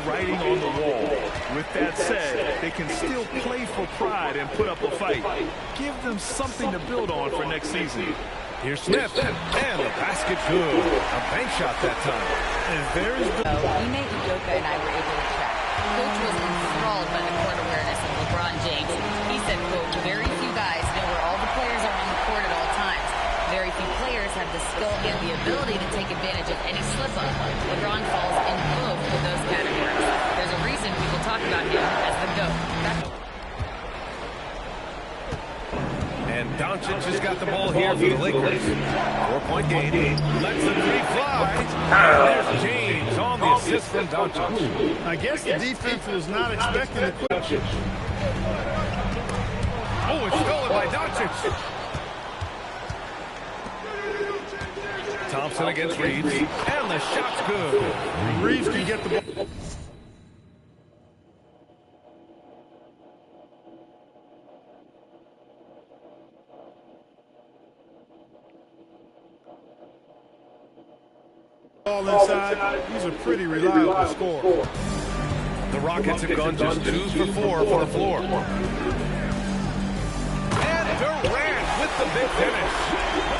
writing on the wall. With that said, they can still play for pride and put up a fight. Give them something to build on for next season. Here's Smith, and the basket good. A bank shot that time. And there's the... Ime Udoka and I were able to chat. Coach was enthralled by the court awareness of LeBron James. He said, quote, very few guys know where all the players are on the court at all times. Very few players have the skill and the ability to take advantage of any slip-up. LeBron falls in both of those categories. There's a reason people talk about him as the GOAT. And Doncic has got the ball here for the Lakers. 4-point game. Lets the three fly. And there's James on the assist from Doncic. I guess the defense was not expecting the quick. Oh, it's stolen by Doncic. Thompson against Reeves. And the shot's good. Reeves can get the ball. All inside, he's a pretty reliable scorer. The Rockets have gone just 2 for 4 for the floor. And Durant with the big finish.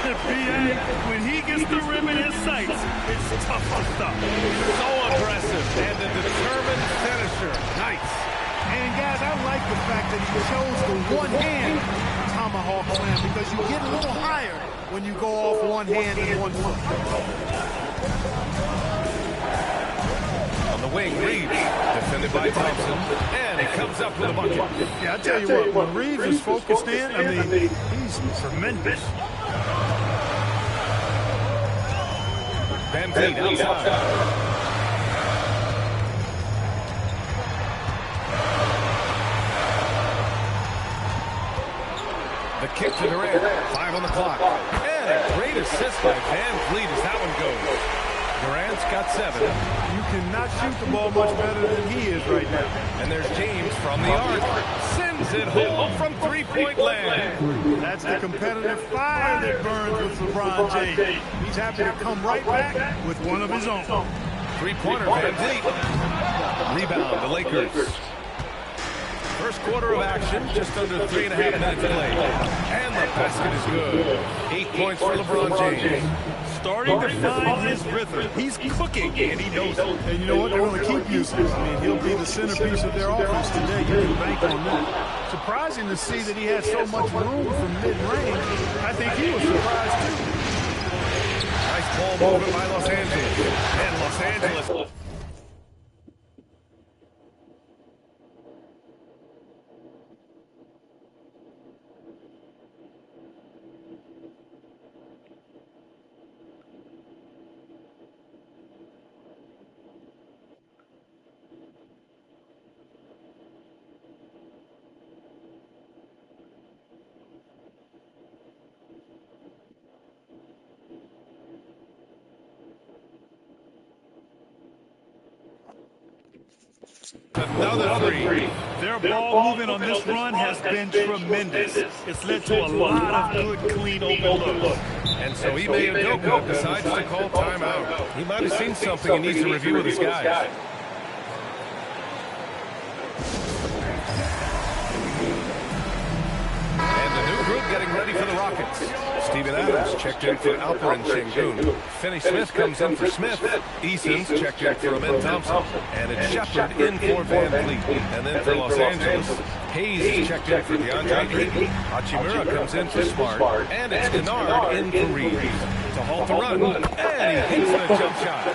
PA, when he gets the rim in his sights, it's tough to stop. So aggressive and a determined finisher. Nice. And guys, I like the fact that he chose the one-hand tomahawk slam because you get a little higher when you go off one hand and one foot. On the wing, Reeves, defended by Thompson, and he comes up with a bucket. Yeah, I tell you what, when Reeves is focused in, I mean, he's tremendous. Van Vliet outside. The kick to Durant. 5 on the clock. And a great assist by Van Vliet as that one goes. Durant's got 7. You cannot shoot the ball much better than he is right now. And there's James from the arc. Sends it home from three-point land. That's the competitive fire that burns with LeBron James. He's happy to come right back with one of his own. Three-pointer, Van Vliet. Rebound, the Lakers. First quarter of action, just under 3.5 minutes played. And the basket is good. 8 points for LeBron James. Starting to find his rhythm. He's cooking, and he knows it. And you know what? They're going to keep using him. I mean, he'll be the centerpiece of their offense today. You can bank on that. Surprising to see that he had so much room from mid-range. I think he was surprised, too. Nice ball movement by Los Angeles. And Los Angeles. Another three. Their ball movement on this run has been tremendous. It's led to a lot of good, clean, open looks. And so Ime Udoka decides to call timeout. He might have seen something he needs to review with his guys. And the new group getting ready for the Rockets. Steven Adams checked in for Alperen Sengun. Finney Smith comes in for Smith. Eason's checked in for Amen Thompson. And it's Shepard in for Van Vliet. And then for Los Angeles, Hayes checked in for DeAndre Ayton. Hachimura comes in for Smart. And it's Kennard in for Reeves. To halt the run. And he hits the jump shot.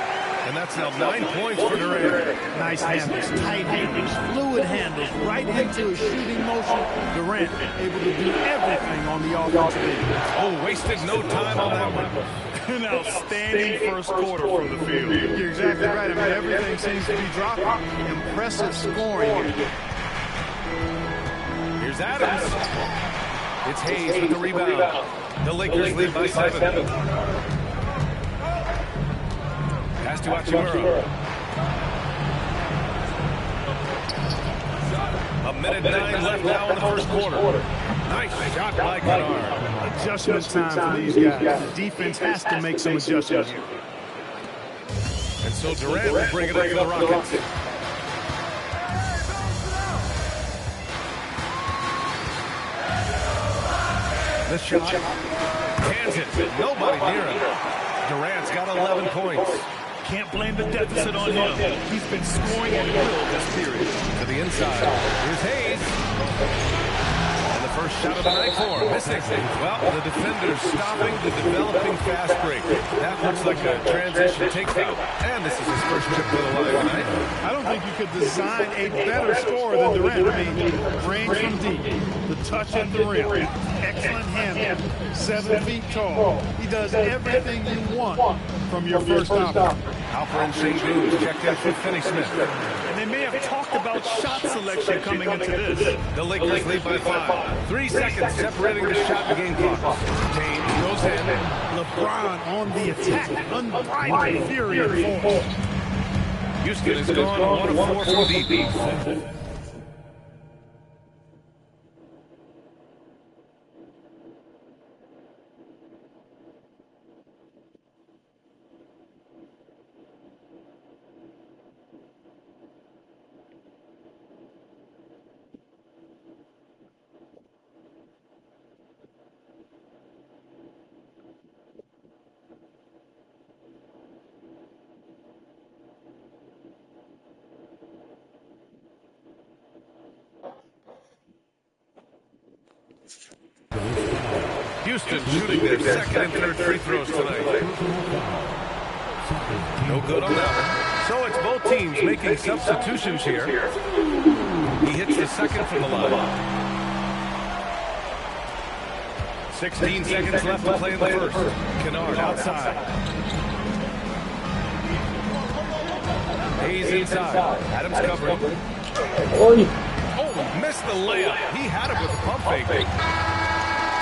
And that's now 9 points for Durant. Nice handles, tight handles, fluid handles, right into a shooting motion. Durant able to do everything on the offensive end. Oh, wasted no time on that one. An outstanding first quarter from the field. You're exactly right. I mean, everything seems to be dropping. Impressive scoring here. Here's Adams. It's Hayes with the rebound. The Lakers lead by 7. Pass to Hachimura. A minute 9 left now in the first quarter. Nice shot by Kennard. Adjustment time for these guys. The defense has to make some adjustments here. And so Durant will bring it up for the Rockets. The shot. Cans it. Nobody near him. Durant's got 11 points. Can't blame the deficit on him. He's been scoring at will this period. To the inside. Here's Hayes. And the first shot of the night for him. Missing. Well, the defender's stopping the developing fast break. That looks like a transition takedown. And this is his first trip to the line tonight. I don't think you could design a better scorer than Durant. I mean, range from deep, the touch at the rim, excellent handle, 7 feet tall. He does everything you want from your first option. Alperen Sengun checked in for Finney Smith. And they may have talked about shot selection coming into this. The Lakers lead by 5. 3 seconds separating the shot and game clock. James goes in. LeBron on the attack, unbridled fury and force. Houston is gone 1 of 4 from deep. Houston shooting their second and third free throws tonight. No good on that one. So it's both teams making substitutions here. He hits the second from the line. 16 seconds left to play in the first. Kennard outside. Hayes inside. Adams covering. Oh, missed the layup. He had it with the pump fake.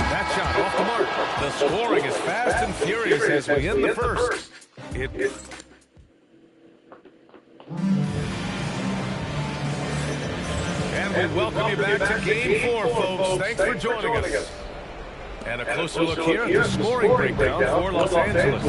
That shot off the mark. The scoring is fast and furious as we end the first. And we welcome you back to Game 4, folks. Thanks for joining us. And a closer look here at the scoring breakdown for Los Angeles.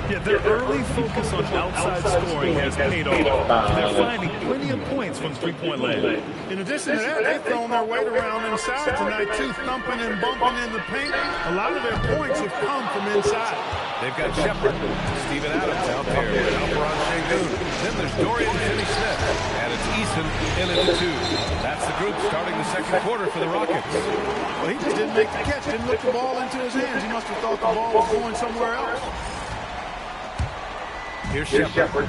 Yeah, their early focus on outside scoring has paid off. They're finding plenty of points from three-point land. In addition to that, they've thrown their weight around inside tonight, too, thumping and bumping in the paint. A lot of their points have come from inside. They've got Shepard, Steven Adams out there with Alperen Sengun. Then there's Dorian Finney-Smith, and it's Eason in at the 2. That's the group starting the second quarter for the Rockets. Well, he just didn't make the catch, didn't look the ball into his hands. He must have thought the ball was going somewhere else. Here's Shepard.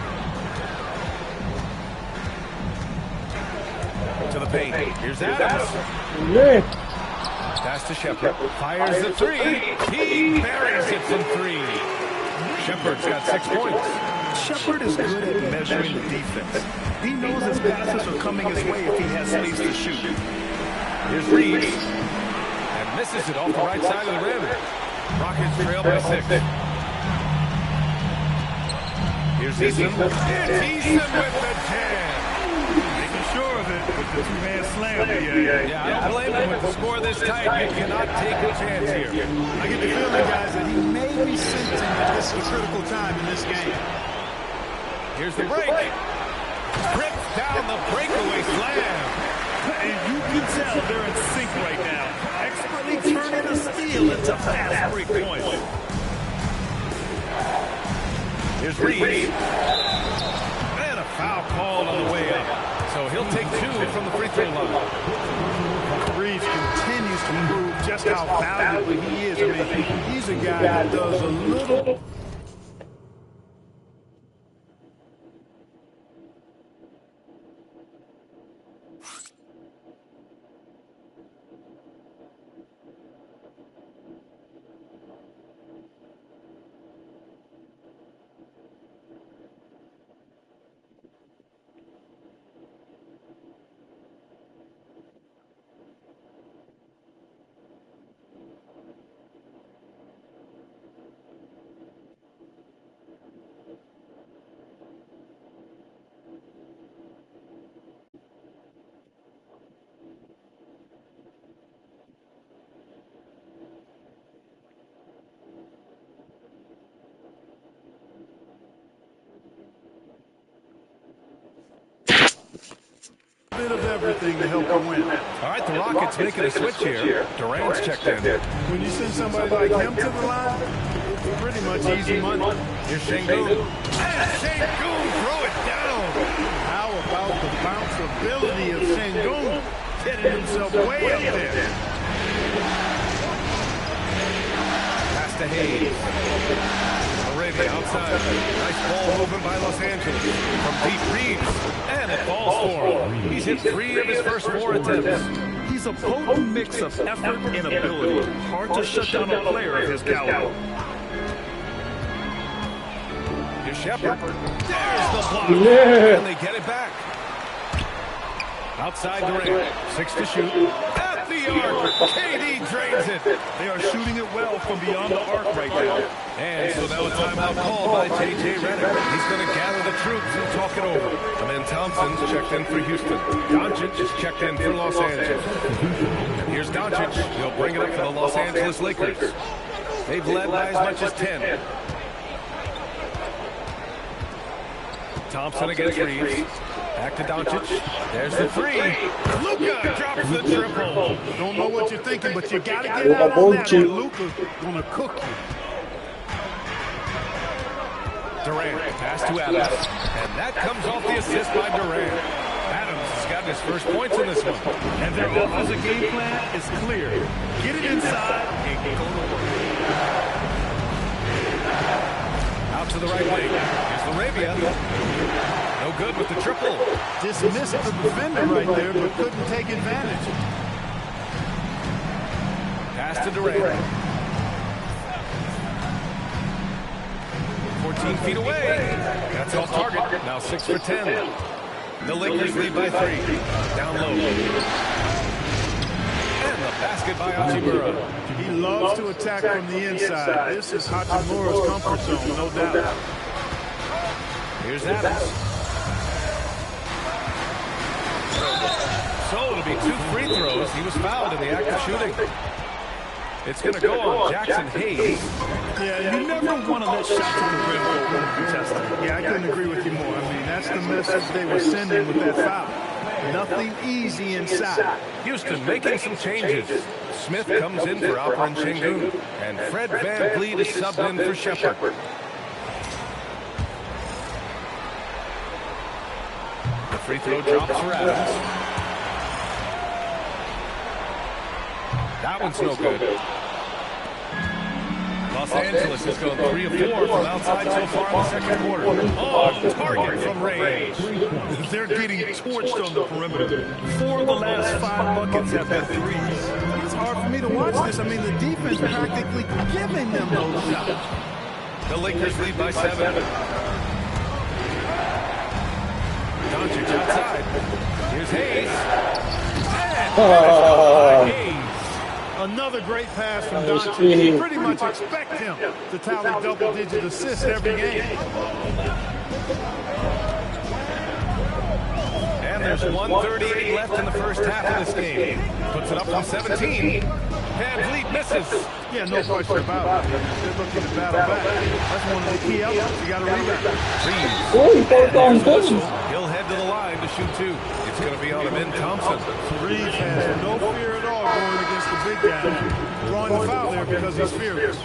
To the paint. Here's Adams. Pass to Shepard. Fires the 3. He buries it from 3. Shepard's got 6 points. Shepard is good at measuring the defense. He knows his passes are coming his way if he has space to shoot. Here's Reeves. And misses it off the right side of the rim. Rockets trail by 6. Here's Eason. It's Eason with the 10. Making sure of it with the two-man slam. Yeah, I don't blame him with the score this tight. You cannot take a chance here. I get the feeling, guys, that he may be sensing that this is a critical time in this game. Here's the break. Rips down the breakaway slam. And you can tell they're in sync right now. Expertly turning a steal into fast break points. Here's Reeves. And a foul called on the way up. So he'll take 2 from the free throw line. Reeves continues to prove just how valuable he is. I mean, he's a guy that does a little... bit of everything to help you win. All right, the Rockets making a switch here. Durant's checked in. When you send somebody like him to the line, it's pretty much easy money. Here's Şengün. And Şengün throw it down. How about the bounce ability of Şengün getting himself way up there? Pass to Hayes. Arabia outside. Nice ball movement by Los Angeles. From deep Reeves. And it falls for him. He's hit 3 of his first 4 attempts. He's a potent mix of effort and ability. Hard to shut down a player of his caliber. Here's Shepherd. There's the block. And they get it back. Outside Durant. 6 to shoot. At the arc. KD drains it. They are shooting it well from beyond the arc right now. And so now a timeout called by J.J. Redick. He's going to gather the troops and talk it over. Amen Thompson's checked in for Houston. Doncic is checked in for Los Angeles. And here's Doncic. He'll bring it up for the Los Angeles Lakers. They've led by as much as 10. Thompson against Reeves. Back to Doncic. There's the 3. Luka drops the triple. Don't know what you're thinking, but you got to get out on that or Luka's going to cook you. Durant, pass to Adams. And that comes off the assist by Durant. Adams has gotten his first points in this one. And their offensive game plan is clear. Get it inside and go to work. Out to the right wing. Here's Arabia. No good with the triple. Dismissed the defender right there, but couldn't take advantage. Pass to Durant. 14 feet away. That's off target. Now 6 for 10. The Lakers lead by 3. Down low. And the basket by Hachimura. He loves to attack from the inside. This is Hachimura's comfort zone, no doubt. Here's Adams. So it'll be 2 free throws. He was fouled in the act of shooting. It's going to go on Jackson Hayes. Yeah, you never want to let shots at the rim go uncontested. Yeah, I couldn't agree with you more. I mean, that's the message they were sending with that foul. Nothing easy inside. Houston making some changes. Smith comes in for Alperen Şengün. And Fred VanVleet is subbed in for Shepherd. The free throw drops for Adams. That one's no good. Los Angeles has gone 3 of 4 from outside so far in the second quarter. Oh, target from range. They're getting torched on the perimeter. 4 of the last 5 buckets have been threes. It's hard for me to watch this. I mean, the defense practically giving them those shots. The Lakers lead by 7. Doncic outside. Here's Hayes. And Hayes. Another great pass from Doncic. You pretty much expect him to tally double-digit assists every game. And there's 1:38 left in the first half of this game. Puts it up from 17. VanVleet misses. Yeah, no question about it. They're looking to battle back. That's one of the key elements. You got to rebound. He'll head to the line to shoot 2. It's going to be on Amen Thompson. Reeves has no fear at all going against the big guy. Drawing the foul there because he's fearless.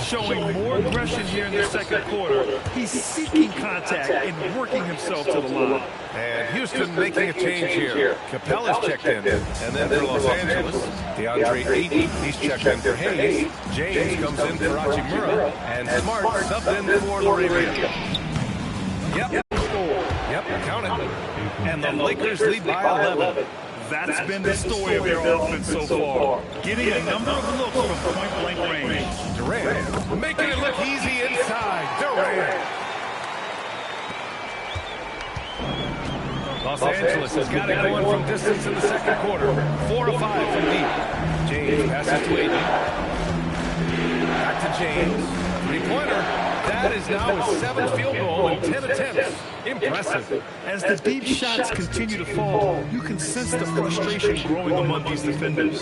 Showing more aggression here in the second quarter. He's seeking contact and working himself to the line. And Houston making a change here. Capella's checked in. And then for Los Angeles, DeAndre Ayton, he's checked in for Hayes. James comes in for Hachimura. And Smart subbed in for Arabia. Yep, count it. And the Lakers lead by 11. That's been the story of their offense so far. Getting a number of looks from point-blank range. Durant making it look easy inside. Durant. Los Angeles has got it going from distance in the second quarter. 4 of 5 from deep. James passes to Ayton. Back to James. 3-pointer. That is now his 7th field goal in 10 attempts. Impressive. As the deep shots continue to fall, you can sense the frustration growing among these defenders.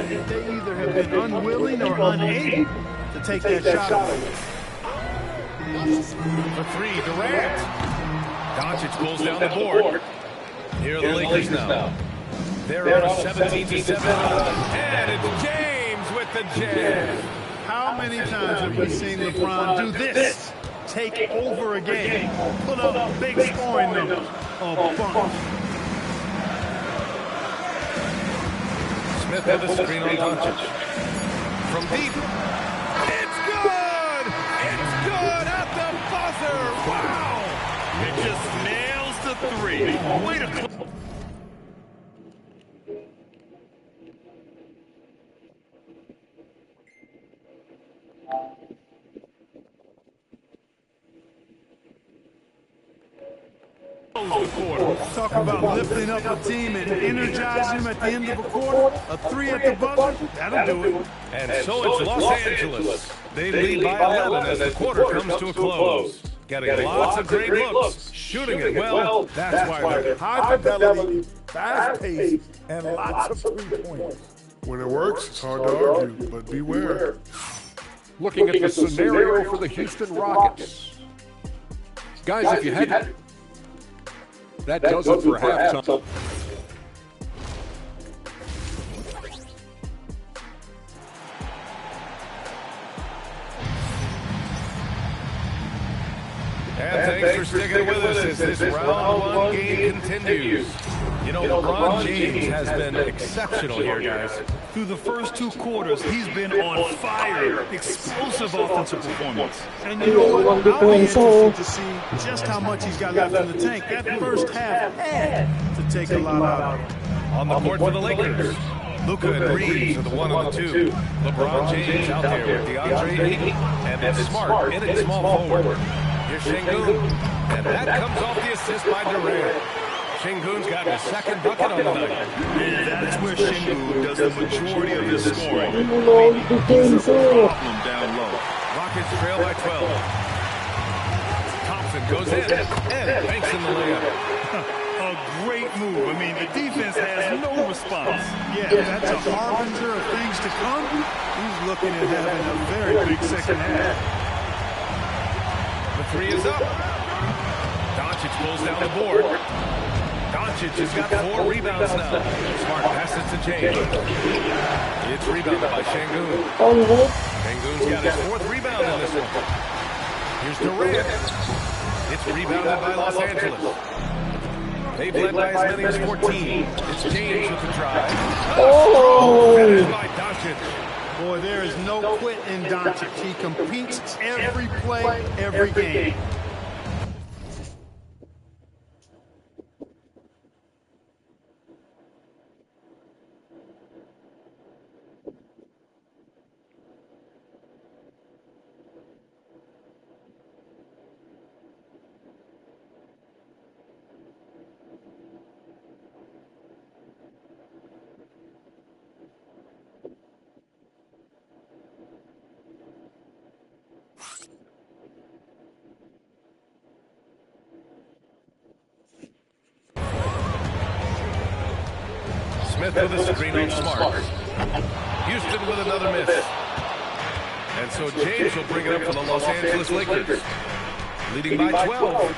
they either have been unwilling or unable to take that shot away. For three, Durant. Doncic pulls down the board. Here are the Lakers now. They're on a 17-7 run. And it's James with the jam. How many times have we seen LeBron do this? Take over a game, put up big scoring numbers. A bunch. Smith with a screen on Doncic. From deep. It's good! It's good at the buzzer! Wow! It just nails the three. Way to close. Talk about lifting up a team and energizing them at the end of a quarter. A three at the buzzer, that'll do it. And so it's Los Angeles. They lead by 11 as the quarter comes to a close. Getting lots of great looks, shooting it well. That's why they're High fidelity, fast pace, and lots of three-pointers. When it works, it's hard to argue, but beware. Looking at the scenario for the Houston Rockets. Guys, if you had... That does it for halftime. And thanks for sticking with us as this round one game continues. You know, LeBron James has been exceptional here, guys. Through the first two quarters, he's been on fire. Explosive offensive performance. And you know what? I'll be interested to see just how much he's got left in the tank. That first half had to take a lot out of him. On the court for the Lakers, Luka and Reeves are the 1 and the 2. LeBron James out there with DeAndre Ayton and then Smart in at small forward. Here's Şengün, and that comes off the assist by Durant. Şengün's got his second bucket on the night. And that's where Şengün does the majority of his scoring. He's a problem down low. Rockets trail by 12. Thompson goes in and banks in the layup. A great move. I mean, the defense has no response. Yeah, that's a harbinger of things to come. He's looking at having a very big second half. The three is up. Doncic pulls down the board. Doncic has got 4 rebounds now. Smart passes to James. It's rebounded by Şengün. Şengün's got his 4th rebound in this one. Here's Durant. It's rebounded by Los Angeles. They've led by as many as 14. It's James with the drive. Finished by Doncic. Boy, there is no quit in Doncic. He competes every play, every game. Smith with a screen on Smart. Houston with another miss. And so James will bring it up for the Los Angeles Lakers. Leading by 12.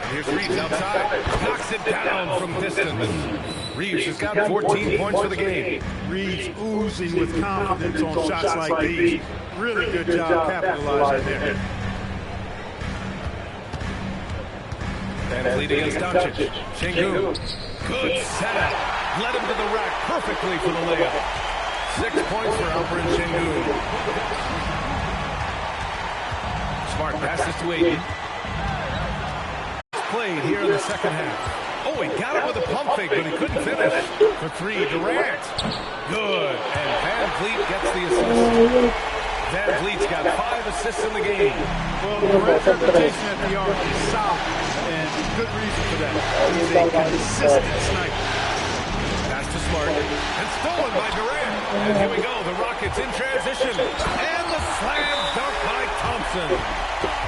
And here's Reeves outside. Knocks it down from distance. Reeves has got 14 points for the game. Reeves oozing with confidence on shots like these. Really good job capitalizing there. And lead against Doncic. Şengün. Good setup. Led him to the rack perfectly for the layup. 6 points for Alperen Şengün. Smart passes to Ayton. Played here in the second half. Oh, he got it with a pump fake, but he couldn't finish. For 3, Durant. Good. And Van Vliet gets the assist. Van Vliet's got 5 assists in the game. Well, Durant's reputation at the arc is solid, and good reason for that. He's a consistent sniper. Pass to Smart, and stolen by Durant. And here we go, the Rockets in transition. And the slam dunk by Thompson.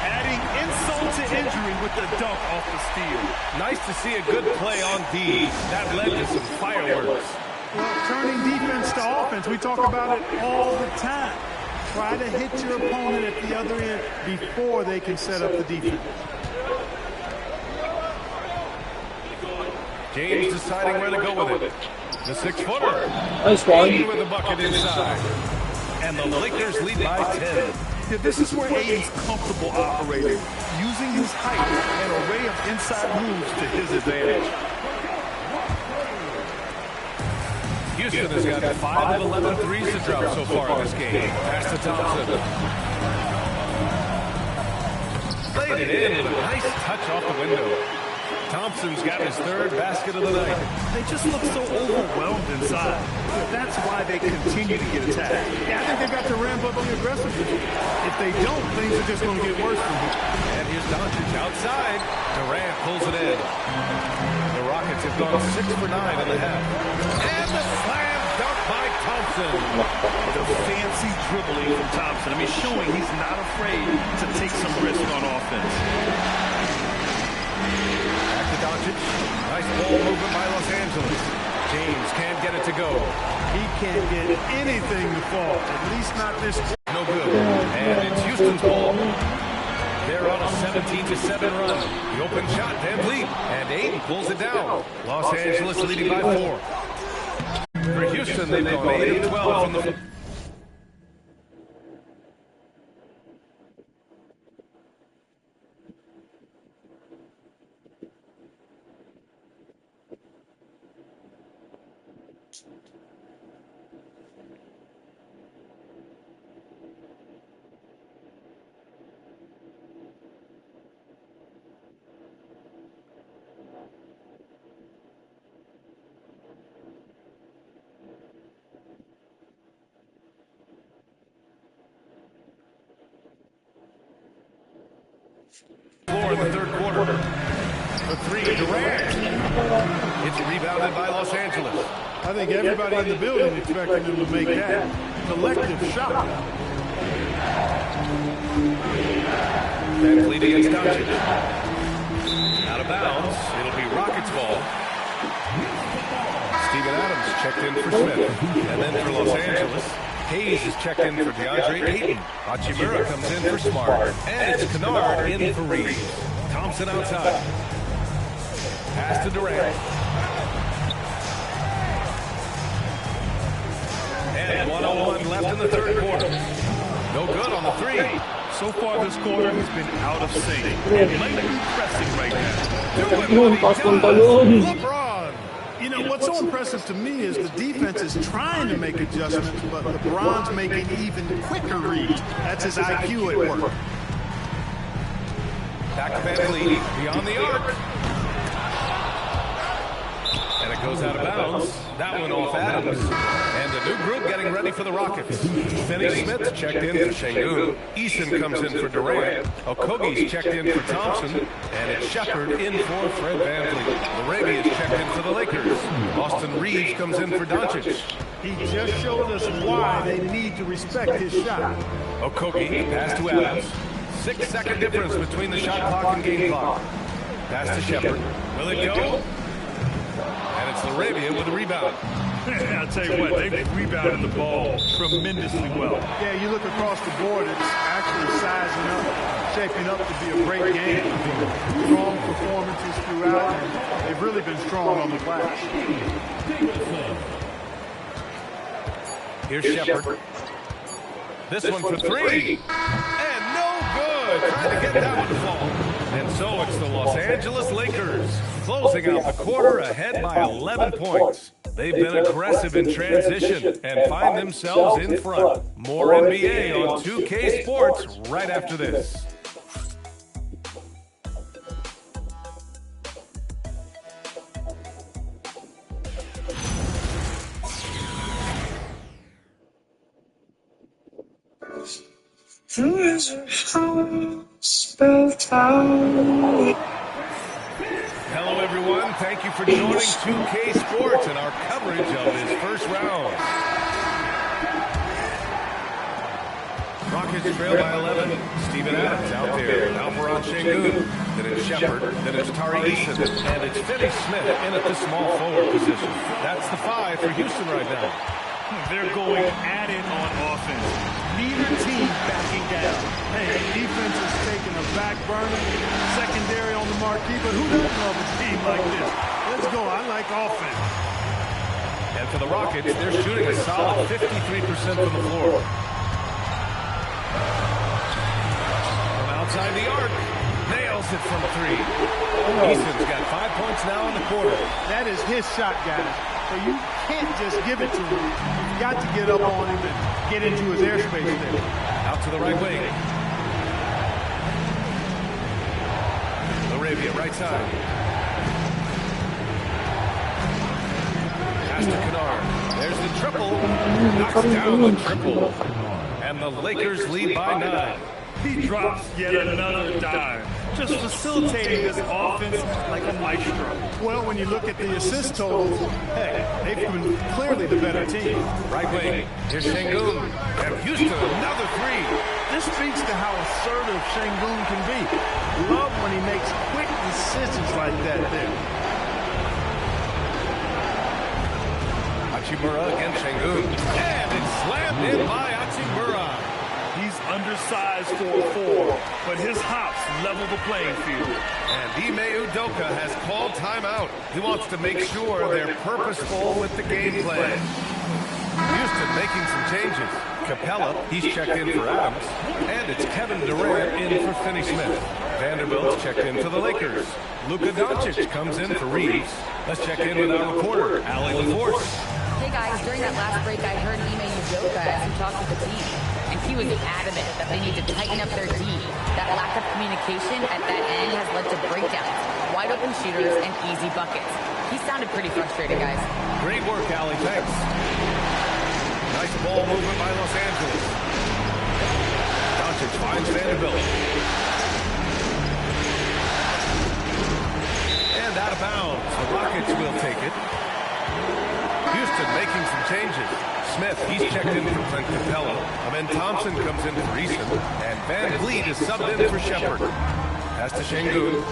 Adding insult to injury with the dunk off the steal. Nice to see a good play on D. That led to some fireworks. Well, turning defense to offense, we talk about it all the time. Try to hit your opponent at the other end before they can set up the defense. James deciding where to go with it. The 6-footer. Nice one. With the bucket inside. And the Lakers lead by 10. Yeah, this is where Aiden's comfortable operating, using his height and array of inside moves to his advantage. Houston has got 5 of 11 threes to drop so far in this game. Pass to Thompson. Played it in with a nice touch off the window. Thompson's got his 3rd basket of the night. They just look so overwhelmed inside. That's why they continue to get attacked. Yeah, I think they've got to ramp up the aggressiveness. If they don't, things are just going to get worse from here. And here's Doncic outside. Durant pulls it in. The Rockets have gone 6 for 9 in the half. And the slam dunk by Thompson. The fancy dribbling from Thompson. I mean, showing he's not afraid to take some risk on offense. Doncic. Nice ball movement by Los Angeles. James can't get it to go. He can't get anything to fall, at least not this. No good. And it's Houston's ball. They're on a 17-7 run. The open shot, VanVleet. And Ayton pulls it down. Los Angeles leading by 4. For Houston, they've gone 8 of 12 from the... floor in the 3rd quarter. The 3, Durant. It's rebounded by Los Angeles. I think everybody in the building expecting them to make that collective shot. VanVleet against Doncic. Out of bounds. It'll be Rockets ball. Steven Adams checked in for Smith. And then for Los Angeles, Hayes is checked in for DeAndre Ayton. Hachimura comes in for Smart. And it's Kennard in for Reeves. Thompson outside. Pass to Durant. And 1:01 left in the 3rd quarter. No good on the 3. So far this quarter, he's been out of sync. He might be pressing right now. LeBron. You know, what's so impressive to me is the defense is trying to make adjustments, but LeBron's making even quicker reads. That's his IQ at work. Back to VanVleet, beyond the arc. And it goes out of bounds. That one off Adams. And a new group getting ready for the Rockets. Finney Smith checked in for Şengün. Eason comes in for Durant. Okogie's checked in for Thompson. And it's Shepard in for Fred VanVleet. Arabia is checked in for the Lakers. Austin Reeves comes in for Doncic. He just showed us why they need to respect his shot. Okogie, pass to Adams. 6-second difference between the shot clock and game clock. Pass to Shepard. Will it go? And it's Arabia with the rebound. I'll tell you what, they've rebounded the ball tremendously well. Yeah, you look across the board, it's actually sizing up, shaping up to be a great game. Strong performances throughout, and they've really been strong on the glass. Here's Shepard. This one for 3. And no good. Trying to get that one to fall. And so it's the Los Angeles Lakers closing out the quarter ahead by 11 points. They've been aggressive in transition and find themselves in front. More NBA on 2K Sports right after this. Hello, everyone. Thank you for joining 2K Sports and our coverage of this first round. Rockets trail by 11. Steven Adams out there. Alperon Şengün. Then it's Shepard. Then it's Tari Eason. And it's Finney Smith in at the small forward position. That's the 5 for Houston right now. They're going at it on offense. Neither team backing down. Hey, defense is taking a back burner. Secondary on the marquee, but who doesn't love a team like this? Let's go. I like offense. And for the Rockets, they're shooting a solid 53% from the floor. From outside the arc, nails it from 3. Eason's got 5 points now in the quarter. That is his shot, guys. So you can't just give it to him. You've got to get up on him and get into his airspace there. Out to the right wing. Arabia, right side. Pass to Kennard. There's the triple. Knocks down the triple. And the Lakers lead by 9. He drops yet another dime, just facilitating this offense like a maestro. Well, when you look at the assist totals, heck, they've been clearly the better team. Right wing. Here's Şengün. And Houston, another 3. This speaks to how assertive Şengün can be. Love when he makes quick decisions like that there. Hachimura against Şengün. And it's slammed in by Hachimura. He's undersized for a 4, but his hops level the playing field. And Ime Udoka has called timeout. He wants to make sure they're purposeful with the game plan. Houston making some changes. Capella, he's checked in for Adams. And it's Kevin Durant in for Finney Smith. Vanderbilt's checked in for the Lakers. Luka Doncic comes in for Reeves. Let's check in with our reporter, Allie LaForce. Hey guys, during that last break, I heard Ime Udoka as he talked with the team. And he was adamant that they need to tighten up their D. That lack of communication at that end has led to breakdowns, wide open shooters, and easy buckets. He sounded pretty frustrated, guys. Great work, Allie. Thanks. Nice ball movement by Los Angeles. Doncic finds Vanderbilt. And out of bounds. The Rockets will take it. Houston making some changes. Smith, he's checked in for Clint Capella. Amen Thompson comes in for Eason. And Van Vliet is subbed in for Shepard. Pass to Şengün.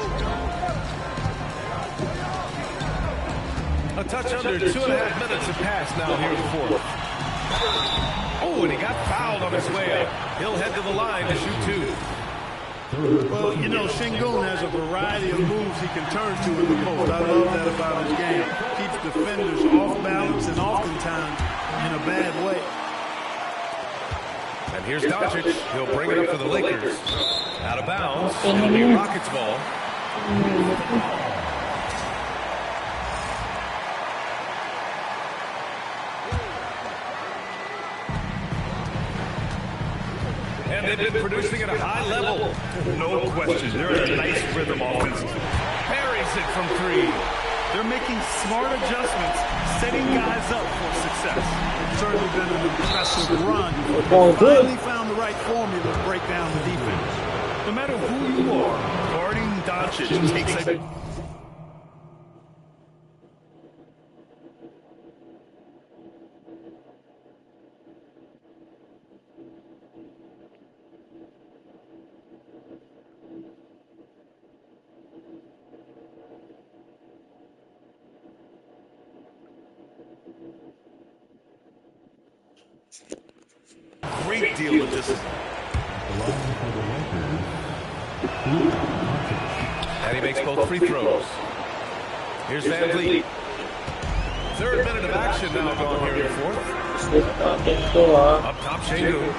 A touch under 2.5 minutes have passed now here in the 4th. Oh, and he got fouled on his way up. He'll head to the line to shoot 2. Well, you know, Şengün has a variety of moves he can turn to in the post. I love that about his game. Keeps defenders off balance and oftentimes in a bad way. And here's Doncic. He'll bring it up for the Lakers. Out of bounds. It'll be Rockets ball. And they've been producing at a high level. No question. They're in a nice rhythm offensively. Parries it from 3. They're making smart adjustments, setting guys up for success. It's certainly been an impressive run. Finally found the right formula to break down the defense. No matter who you are, guarding Doncic takes a... great deal of discipline. And he makes both free throws. Here's Van Vliet. 3rd minute of action now gone here in the 4th. Up top, Şengün.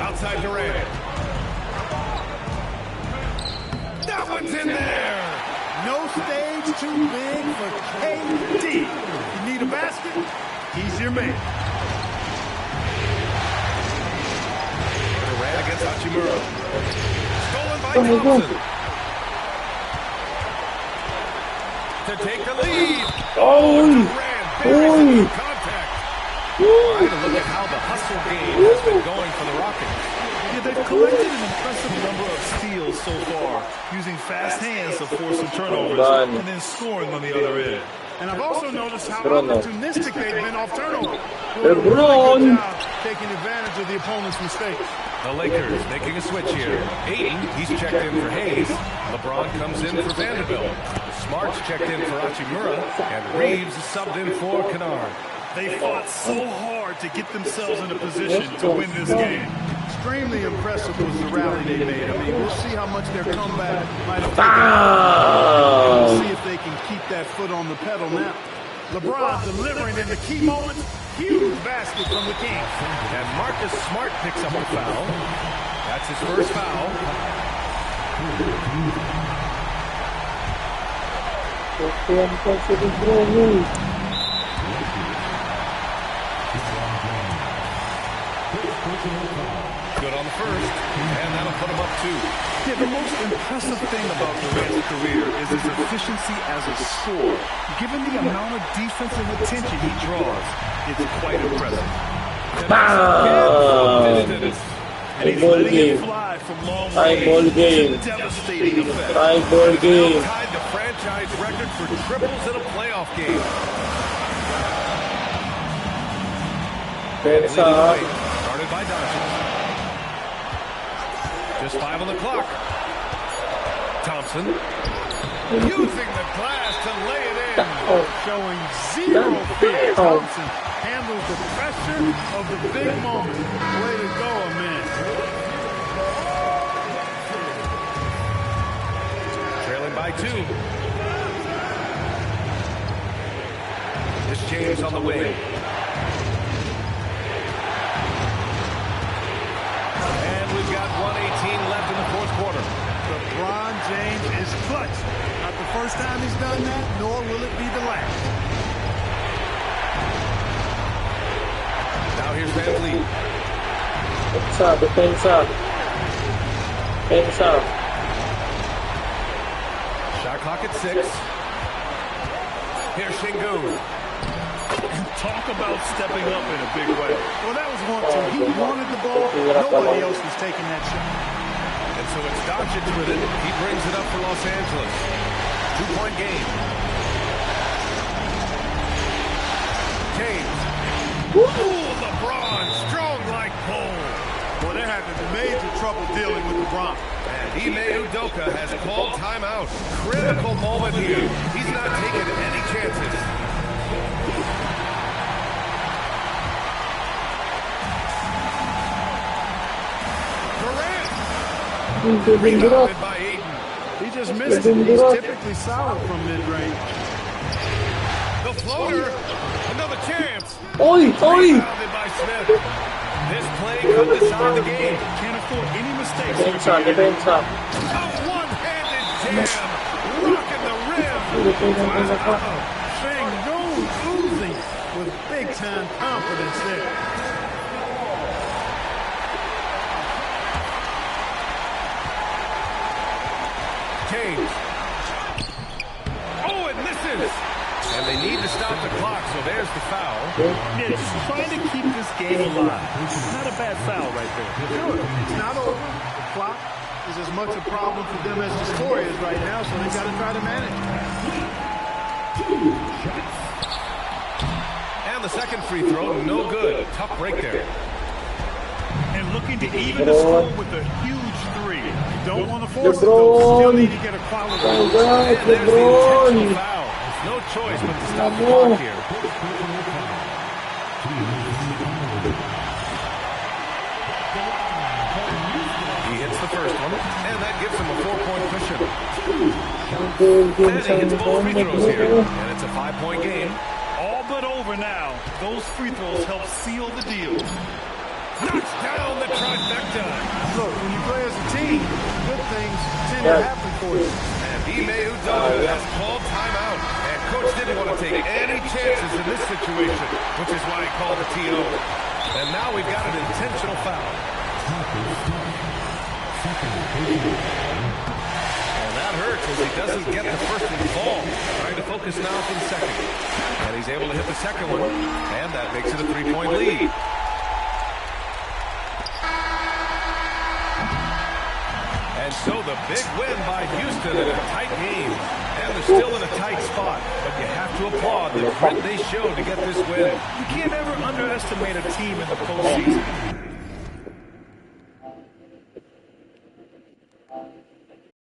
Outside Durant. That one's in there. No stage too big for KD. You need a basket? He's your man. Durant against Hachimura. Stolen by Thompson. To take the lead. Durant barely contact. Trying to look at how the hustle game has been going for the Rockets. Yeah, they've collected an impressive number of steals so far, using fast hands to force some turnovers and then scoring on the other end. And I've also noticed how Bruno. opportunistic they've been off turnover. Doing a really LeBron. good job taking advantage of the opponent's mistakes. The Lakers making a switch here. Ayton, he's checked in for Hayes. LeBron comes in for Vanderbilt. Smart's checked in for Hachimura. And Reeves is subbed in for Kennard. They fought so hard to get themselves in a position to win this game. Extremely impressive was the rally they made. I mean, we'll see how much their comeback might have taken. We'll see if they can keep that foot on the pedal now. LeBron delivering in the key moments. Huge basket from the Kings. And Marcus Smart picks up a foul. That's his first foul. Good on the first, and that'll put him up 2. Yeah, the most impressive thing about Durant's career is his efficiency as a scorer. Given the amount of defensive attention he draws, it's quite impressive. And he's letting it fly from long range. Devastating effect. Tied the franchise record for triples in a playoff game. Leading the way, started by Doncic. Just 5 on the clock. Thompson using the glass to lay it in. Showing zero fear. Thompson handles the pressure of the big moment. Way to go, man. Trailing by 2. This James on the wing. And we've got 1:18 left in the fourth quarter. LeBron James is clutch. Not the first time he's done that, nor will it be the last. Now here's Van Vliet. Defensa. Shot clock at 6. Here's Şengün. Talk about stepping up in a big way. Well, that was 1-2. He wanted the ball. Nobody else was taking that shot. And so it's Doncic with it. He brings it up for Los Angeles. 2-point game. James. Ooh, LeBron, strong like pole. Well, they're having major trouble dealing with LeBron. And Ime Udoka has called timeout. Critical moment here. He's not taking any chances. Rebounded by Ayton. He just missed it. He's typically solid from mid-range. The floater. Another chance. Oi! Rebounded by Smith. This play could decide the game. Can't afford any mistakes. Defensa. A one-handed jam. Rocking the rim. Şengün oozing with big-time confidence there. James. Oh, it misses. And they need to stop the clock, so there's the foul. Yeah, just trying to keep this game alive. Not a bad foul right there. Sure, it's not over. The clock is as much a problem for them as the score is right now, so they got to try to manage. And the second free throw, no good. Tough break there. And looking to even the score with a huge 3. Don't want to force it, though. Still need to get a quality. And there's the intentional foul. There's no choice but to stop the clock here. He hits the first one, and that gives him a 4-point cushion. And he hits both free throws here, and it's a 5-point game. All but over now. Those free throws help seal the deal. Knocks down the trifecta. Look, when you play as a team, good things tend to happen for you. And Ime Udoka has called timeout. And Coach didn't want to take any chances in this situation, which is why he called the TO. And now we've got an intentional foul. And that hurts as he doesn't get the first one ball. Trying to focus now for the second. And he's able to hit the second one. And that makes it a 3-point lead. And so the big win by Houston in a tight game. And they're still in a tight spot. But you have to to applaud the grit they showed to get this win. You can't ever underestimate a team in the postseason.